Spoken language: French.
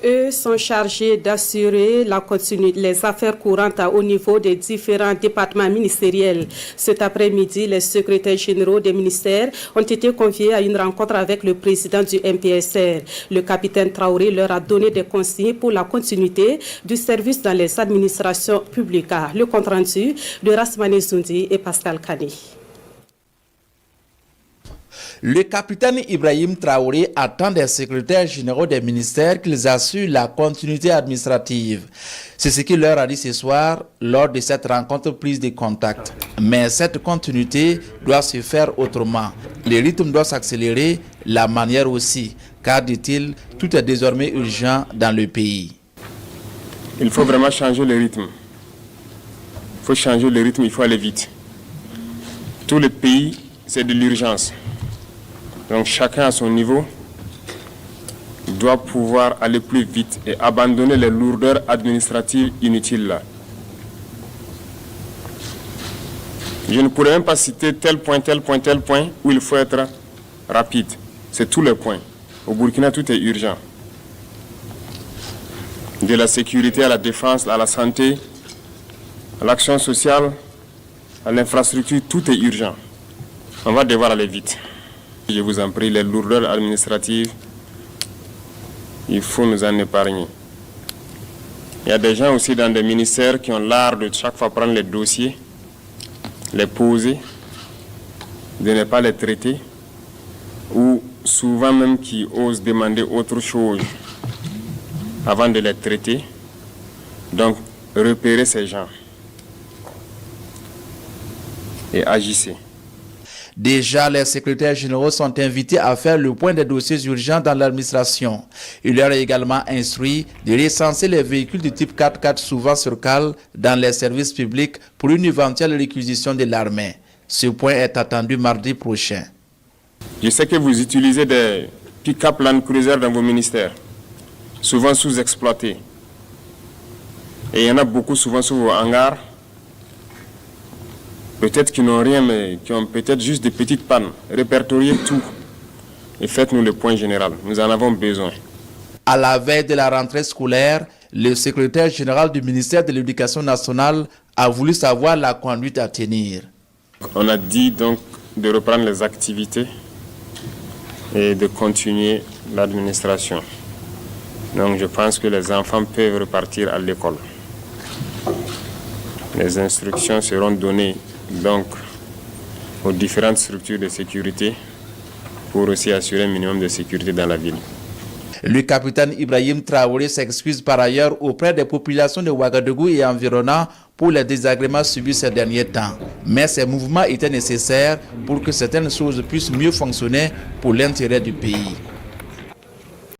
Eux sont chargés d'assurer les affaires courantes au niveau des différents départements ministériels. Cet après-midi, les secrétaires généraux des ministères ont été conviés à une rencontre avec le président du MPSR. Le capitaine Traoré leur a donné des consignes pour la continuité du service dans les administrations publiques. Le compte-rendu de Rasmane Zoundi et Pascal Kani. Le capitaine Ibrahim Traoré attend des secrétaires généraux des ministères qu'ils assurent la continuité administrative. C'est ce qu'il leur a dit ce soir lors de cette rencontre prise de contact. Mais cette continuité doit se faire autrement. Le rythme doit s'accélérer, la manière aussi, car, dit-il, tout est désormais urgent dans le pays. Il faut vraiment changer le rythme. Il faut changer le rythme, il faut aller vite. Tout le pays, c'est de l'urgence. Donc chacun à son niveau doit pouvoir aller plus vite et abandonner les lourdeurs administratives inutiles là. Je ne pourrais même pas citer tel point où il faut être rapide. C'est tous les points. Au Burkina, tout est urgent. De la sécurité à la défense, à la santé, à l'action sociale, à l'infrastructure, tout est urgent. On va devoir aller vite. Je vous en prie, les lourdeurs administratives, il faut nous en épargner. Il y a des gens aussi dans des ministères qui ont l'art de chaque fois prendre les dossiers, les poser, de ne pas les traiter, ou souvent même qui osent demander autre chose avant de les traiter. Donc, repérez ces gens et agissez. Déjà, les secrétaires généraux sont invités à faire le point des dossiers urgents dans l'administration. Il leur est également instruit de recenser les véhicules du type 4x4 souvent sur cale dans les services publics pour une éventuelle réquisition de l'armée. Ce point est attendu mardi prochain. Je sais que vous utilisez des pick-up Land Cruiser dans vos ministères, souvent sous-exploités. Et il y en a beaucoup souvent sur vos hangars. Peut-être qu'ils n'ont rien, mais qui ont peut-être juste des petites pannes. Répertoriez tout et faites-nous le point général. Nous en avons besoin. À la veille de la rentrée scolaire, le secrétaire général du ministère de l'Éducation nationale a voulu savoir la conduite à tenir. On a dit donc de reprendre les activités et de continuer l'administration. Donc je pense que les enfants peuvent repartir à l'école. Les instructions seront données donc aux différentes structures de sécurité pour aussi assurer un minimum de sécurité dans la ville. Le capitaine Ibrahim Traoré s'excuse par ailleurs auprès des populations de Ouagadougou et environnants pour les désagréments subis ces derniers temps. Mais ces mouvements étaient nécessaires pour que certaines choses puissent mieux fonctionner pour l'intérêt du pays.